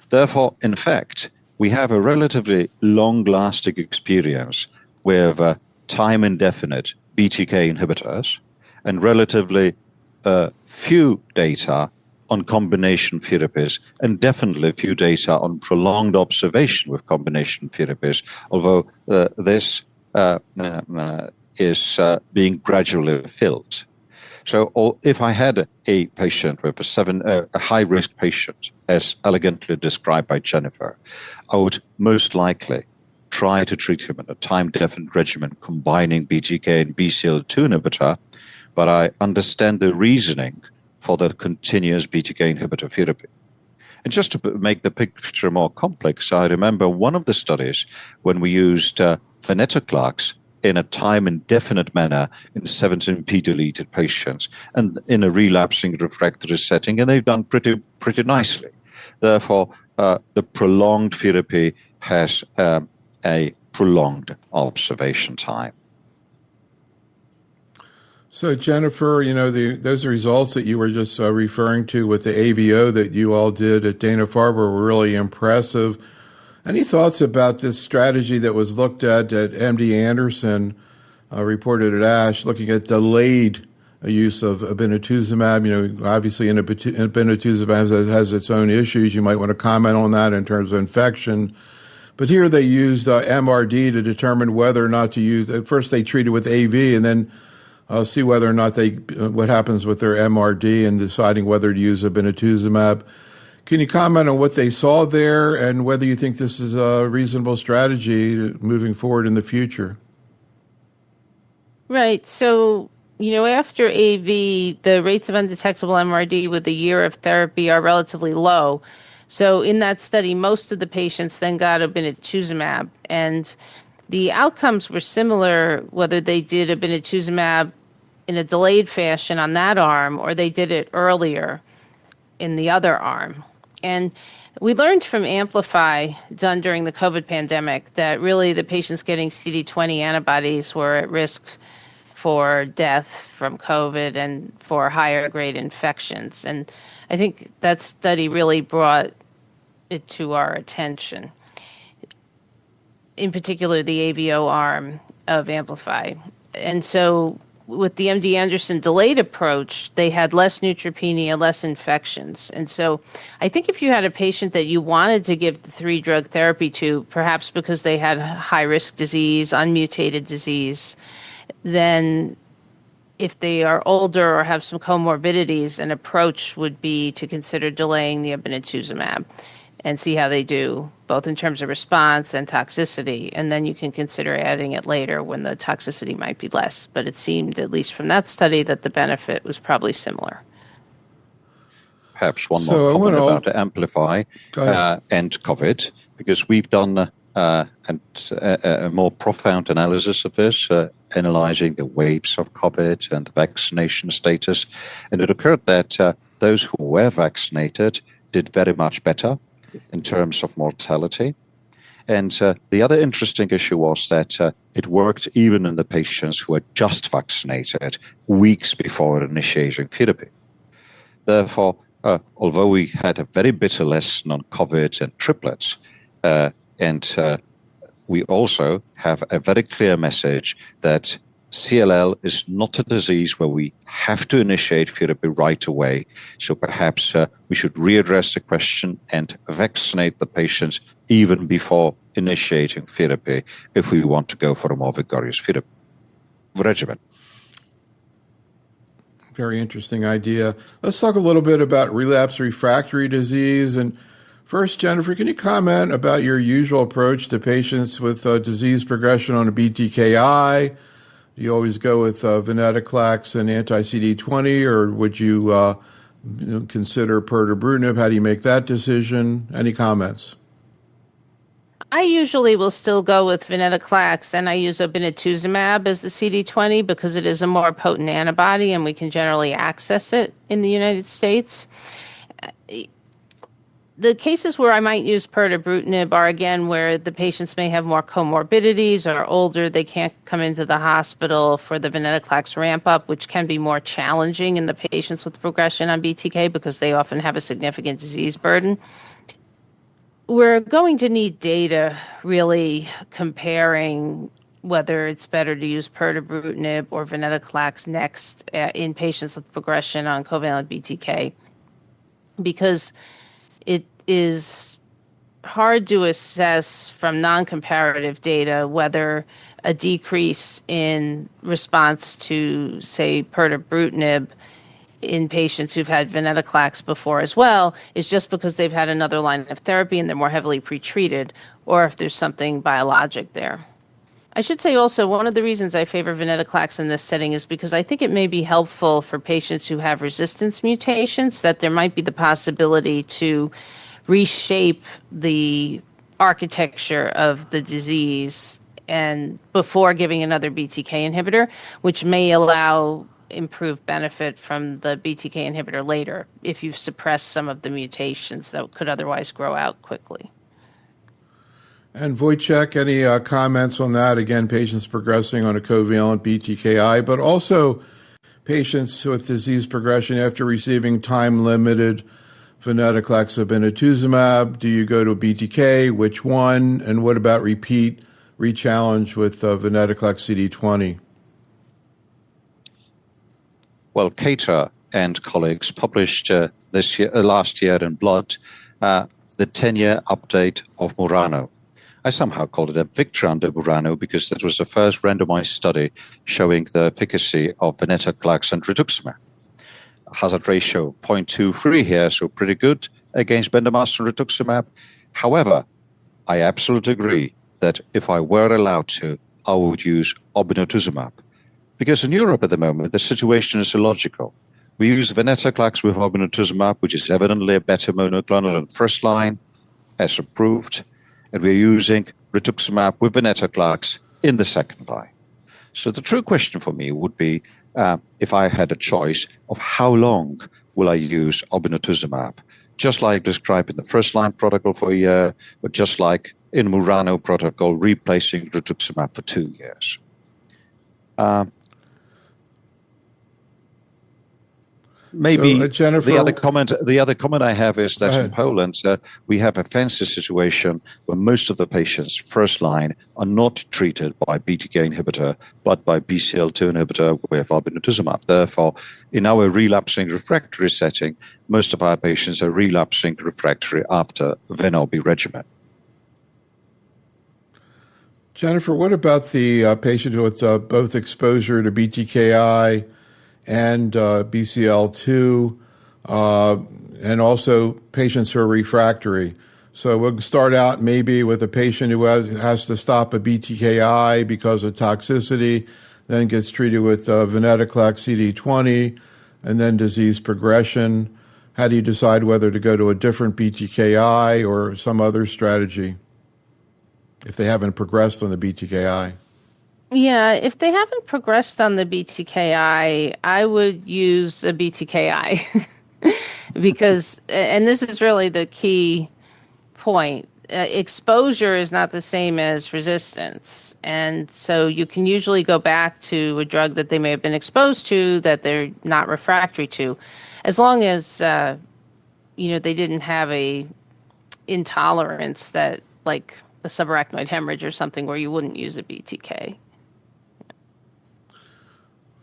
Therefore, in fact, we have a relatively long-lasting experience with time-indefinite BTK inhibitors and relatively few data on combination therapies, and definitely few data on prolonged observation with combination therapies, although this is being gradually filled. So if I had a patient with a high-risk patient, as elegantly described by Jennifer, I would most likely try to treat him in a time-definite regimen combining BTK and BCL2 inhibitor, but I understand the reasoning for the continuous BTK inhibitor therapy. And just to make the picture more complex, I remember one of the studies when we used venetoclax in a time-indefinite manner in 17p deleted patients and in a relapsing refractory setting, and they've done pretty nicely. Therefore, the prolonged therapy has a prolonged observation time. So, Jennifer, those results that you were just referring to with the AVO that you all did at Dana-Farber were really impressive. Any thoughts about this strategy that was looked at MD Anderson, reported at ASH, looking at delayed use of obinutuzumab? Obviously, obinutuzumab has its own issues. You might want to comment on that in terms of infection. But here they used MRD to determine whether or not to use. At first, they treated with AV, and then see whether or not what happens with their MRD and deciding whether to use obinutuzumab. Can you comment on what they saw there and whether you think this is a reasonable strategy moving forward in the future? Right. So, after AV, the rates of undetectable MRD with a year of therapy are relatively low. So in that study, most of the patients then got obinutuzumab, and the outcomes were similar whether they did obinutuzumab in a delayed fashion on that arm or they did it earlier in the other arm. And we learned from Amplify, done during the COVID pandemic, that really the patients getting CD20 antibodies were at risk for death from COVID and for higher grade infections. And I think that study really brought it to our attention, in particular the AVO arm of Amplify. And so with the MD Anderson delayed approach, they had less neutropenia, less infections. And so I think if you had a patient that you wanted to give the 3-drug therapy to, perhaps because they had high-risk disease, unmutated disease, then if they are older or have some comorbidities, an approach would be to consider delaying the obinutuzumab and see how they do, both in terms of response and toxicity. And then you can consider adding it later when the toxicity might be less. But it seemed, at least from that study, that the benefit was probably similar. Perhaps one more comment about the Amplify and COVID, because we've done a more profound analysis of this, analyzing the waves of COVID and the vaccination status. And it occurred that those who were vaccinated did very much better in terms of mortality. And the other interesting issue was that it worked even in the patients who were just vaccinated weeks before initiating therapy. Therefore, although we had a very bitter lesson on COVID and triplets, and we also have a very clear message that CLL is not a disease where we have to initiate therapy right away. So perhaps we should readdress the question and vaccinate the patients even before initiating therapy if we want to go for a more vigorous therapy regimen. Very interesting idea. Let's talk a little bit about relapse refractory disease. And first, Jennifer, can you comment about your usual approach to patients with disease progression on a BTKI? Do you always go with venetoclax and anti-CD20, or would you consider pirtobrutinib? How do you make that decision? Any comments? I usually will still go with venetoclax, and I use obinutuzumab as the CD20 because it is a more potent antibody and we can generally access it in the United States. The cases where I might use pirtobrutinib are, again, where the patients may have more comorbidities or older. They can't come into the hospital for the venetoclax ramp-up, which can be more challenging in the patients with progression on BTK because they often have a significant disease burden. We're going to need data really comparing whether it's better to use pirtobrutinib or venetoclax next in patients with progression on covalent BTK, because it is hard to assess from non-comparative data whether a decrease in response to, say, pirtobrutinib in patients who've had venetoclax before as well is just because they've had another line of therapy and they're more heavily pretreated, or if there's something biologic there. I should say also, one of the reasons I favor venetoclax in this setting is because I think it may be helpful for patients who have resistance mutations, that there might be the possibility to reshape the architecture of the disease and before giving another BTK inhibitor, which may allow improved benefit from the BTK inhibitor later if you've suppressed some of the mutations that could otherwise grow out quickly. And Wojciech, any comments on that? Again, patients progressing on a covalent BTKI, but also patients with disease progression after receiving time-limited venetoclax obinutuzumab. Do you go to a BTK? Which one? And what about re-challenge with venetoclax CD20? Well, Cater and colleagues published last year in Blood the 10-year update of Murano. I somehow called it a victory under Murano because that was the first randomized study showing the efficacy of venetoclax and rituximab. Hazard ratio 0.23 here, so pretty good. against bendamustine rituximab. However, I absolutely agree that if I were allowed to, I would use obinutuzumab. Because in Europe at the moment, the situation is illogical. We use venetoclax with obinutuzumab, which is evidently a better monoclonal in first line, as approved, and we're using rituximab with venetoclax in the second line. So the true question for me would be, if I had a choice of how long will I use obinutuzumab, just like described in the first line protocol for a year, or just like in Murano protocol, replacing rituximab for 2 years. Maybe So, Jennifer, the other comment I have is that in Poland, we have a fancy situation where most of the patients first line are not treated by BTK inhibitor, but by BCL2 inhibitor with obinutuzumab. Therefore, in our relapsing refractory setting, most of our patients are relapsing refractory after Venobi regimen. Jennifer, what about the patient with both exposure to BTKI and BCL2, and also patients who are refractory? So we'll start out maybe with a patient who has to stop a BTKI because of toxicity, then gets treated with venetoclax CD20, and then disease progression. How do you decide whether to go to a different BTKI or some other strategy if they haven't progressed on the BTKI? Yeah, if they haven't progressed on the BTKI, I would use a BTKI because, and this is really the key point, exposure is not the same as resistance. And so you can usually go back to a drug that they may have been exposed to that they're not refractory to, as long as, they didn't have a intolerance that, like a subarachnoid hemorrhage or something where you wouldn't use a BTK.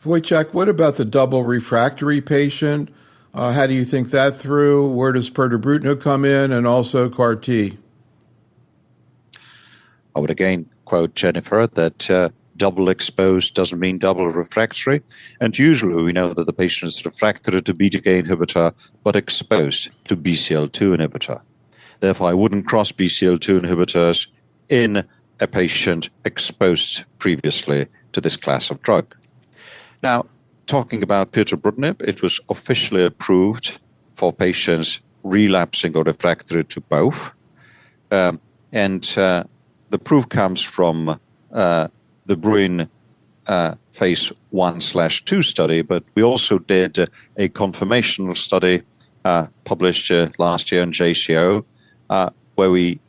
Wojciech, what about the double refractory patient? How do you think that through? Where does pirtobrutinib come in, and also CAR-T? I would again quote Jennifer that double exposed doesn't mean double refractory. And usually we know that the patient is refractory to BTK inhibitor, but exposed to BCL2 inhibitor. Therefore, I wouldn't cross BCL2 inhibitors in a patient exposed previously to this class of drug. Now, talking about pirtobrutinib, it was officially approved for patients relapsing or refractory to both. And the proof comes from the Bruin phase 1/2 study, but we also did a confirmational study published last year in JCO, where we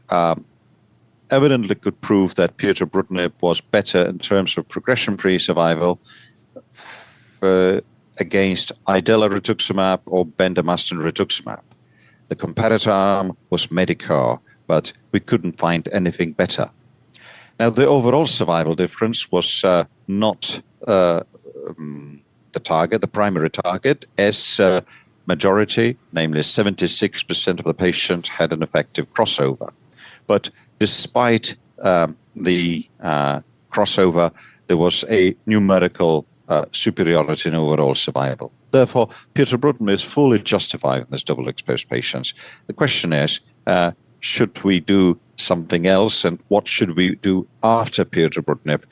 evidently could prove that pirtobrutinib was better in terms of progression-free survival against Idela rituximab or bendamustine rituximab. The comparator arm was Medicare, but we couldn't find anything better. Now, the overall survival difference was not the target, the primary target, as majority, namely 76% of the patients had an effective crossover. But despite the crossover, there was a numerical superiority in overall survival. Therefore, pirtobrutinib is fully justified in these double-exposed patients. The question is, should we do something else, and what should we do after pirtobrutinib,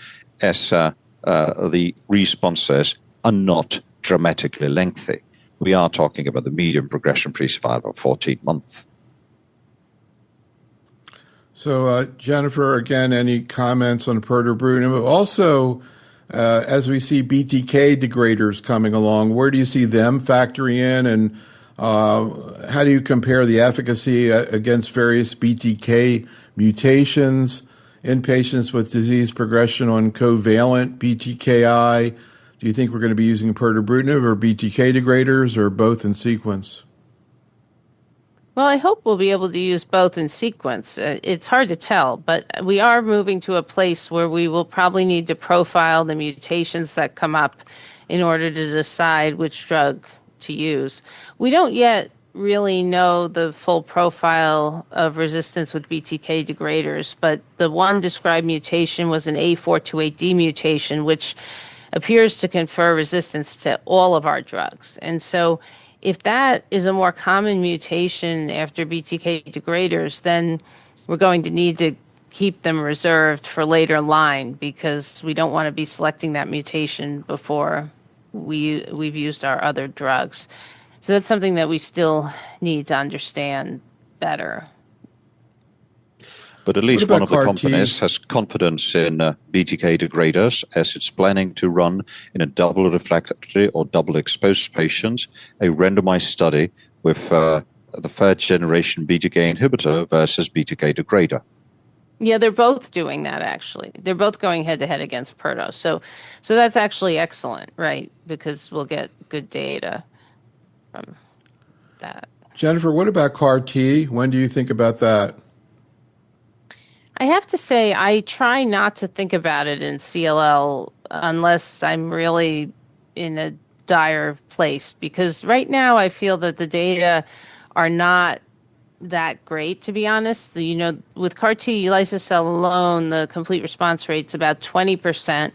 as the responses are not dramatically lengthy? We are talking about the median progression-free survival of 14 months. So, Jennifer, again, any comments on pirtobrutinib? Also, as we see BTK degraders coming along, where do you see them factoring in, and how do you compare the efficacy against various BTK mutations in patients with disease progression on covalent BTKI? Do you think we're going to be using pirtobrutinib or BTK degraders, or both in sequence? Well, I hope we'll be able to use both in sequence. It's hard to tell, but we are moving to a place where we will probably need to profile the mutations that come up in order to decide which drug to use. We don't yet really know the full profile of resistance with BTK degraders, but the one described mutation was an A428D mutation, which appears to confer resistance to all of our drugs. And so if that is a more common mutation after BTK degraders, then we're going to need to keep them reserved for later line because we don't want to be selecting that mutation before we've used our other drugs. So that's something that we still need to understand better. But at least one of the CAR-T? companies has confidence in BTK degraders, as it's planning to run in a double refractory or double exposed patients a randomized study with the third generation BTK inhibitor versus BTK degrader. Yeah, they're both doing that, actually. They're both going head-to-head against Pirto. So that's actually excellent, right? Because we'll get good data from that. Jennifer, what about CAR-T? When do you think about that? I have to say, I try not to think about it in CLL unless I'm really in a dire place, because right now I feel that the data are not that great, to be honest. With CAR-T lysocell alone, the complete response rate's about 20%.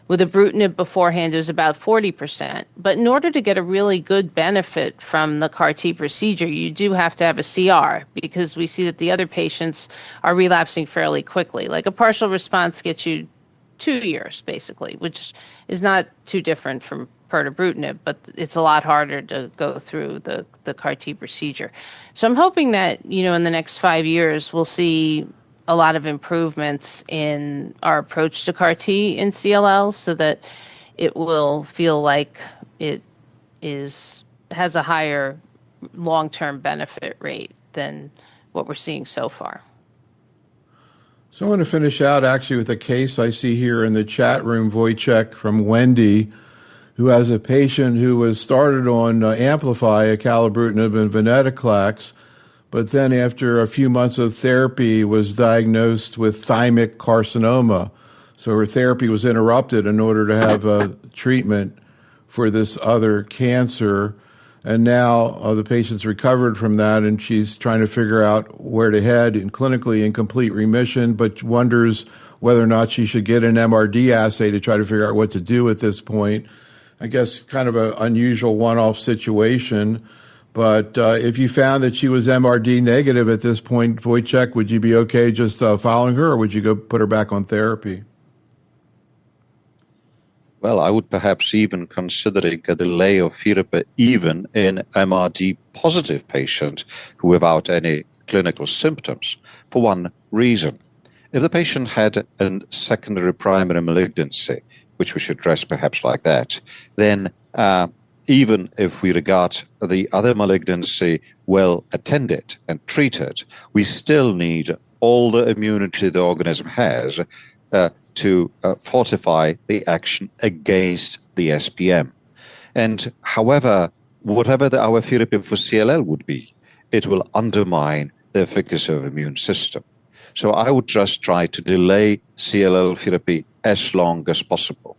With ibrutinib beforehand, it was about 40%. But in order to get a really good benefit from the CAR-T procedure, you do have to have a CR, because we see that the other patients are relapsing fairly quickly. Like a partial response gets you 2 years, basically, which is not too different from pirtobrutinib, but it's a lot harder to go through the CAR-T procedure. So I'm hoping that, in the next 5 years, we'll see a lot of improvements in our approach to CAR-T in CLL so that it will feel like it has a higher long-term benefit rate than what we're seeing so far. So I want to finish out actually with a case I see here in the chat room, Wojciech, from Wendy, who has a patient who was started on Amplify, acalabrutinib, and venetoclax, but then after a few months of therapy was diagnosed with thymic carcinoma. So her therapy was interrupted in order to have a treatment for this other cancer. And now the patient's recovered from that, and she's trying to figure out where to head in clinically in complete remission, but wonders whether or not she should get an MRD assay to try to figure out what to do at this point. I guess kind of an unusual one-off situation. But if you found that she was MRD negative at this point, Wojciech, would you be okay just following her, or would you go put her back on therapy? Well, I would perhaps even considering a delay of therapy even in MRD-positive patients who without any clinical symptoms, for one reason. If the patient had a secondary primary malignancy, which we should address perhaps like that, then even if we regard the other malignancy well attended and treated, we still need all the immunity the organism has to fortify the action against the SPM. And however, whatever our therapy for CLL would be, it will undermine the efficacy of the immune system. So I would just try to delay CLL therapy as long as possible.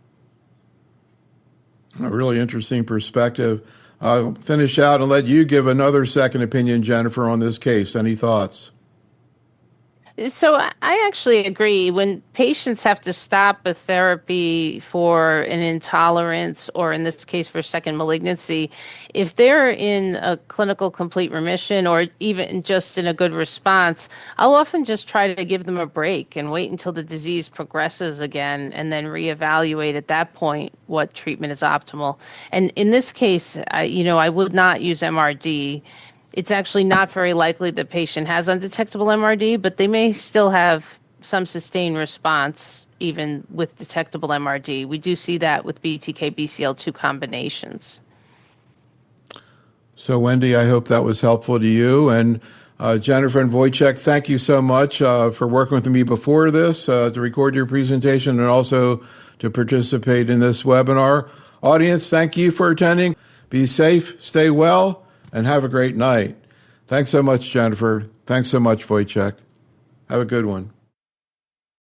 A really interesting perspective. I'll finish out and let you give another second opinion, Jennifer, on this case. Any thoughts? So I actually agree. When patients have to stop a therapy for an intolerance, or in this case for second malignancy, if they're in a clinical complete remission or even just in a good response, I'll often just try to give them a break and wait until the disease progresses again and then reevaluate at that point what treatment is optimal. And in this case, I would not use MRD. It's actually not very likely the patient has undetectable MRD, but they may still have some sustained response even with detectable MRD. We do see that with BTK BCL2 combinations. So, Wendy, I hope that was helpful to you. And Jennifer and Wojciech, thank you so much for working with me before this to record your presentation and also to participate in this webinar. Audience, thank you for attending. Be safe, stay well, and have a great night. Thanks so much, Jennifer. Thanks so much, Wojciech. Have a good one.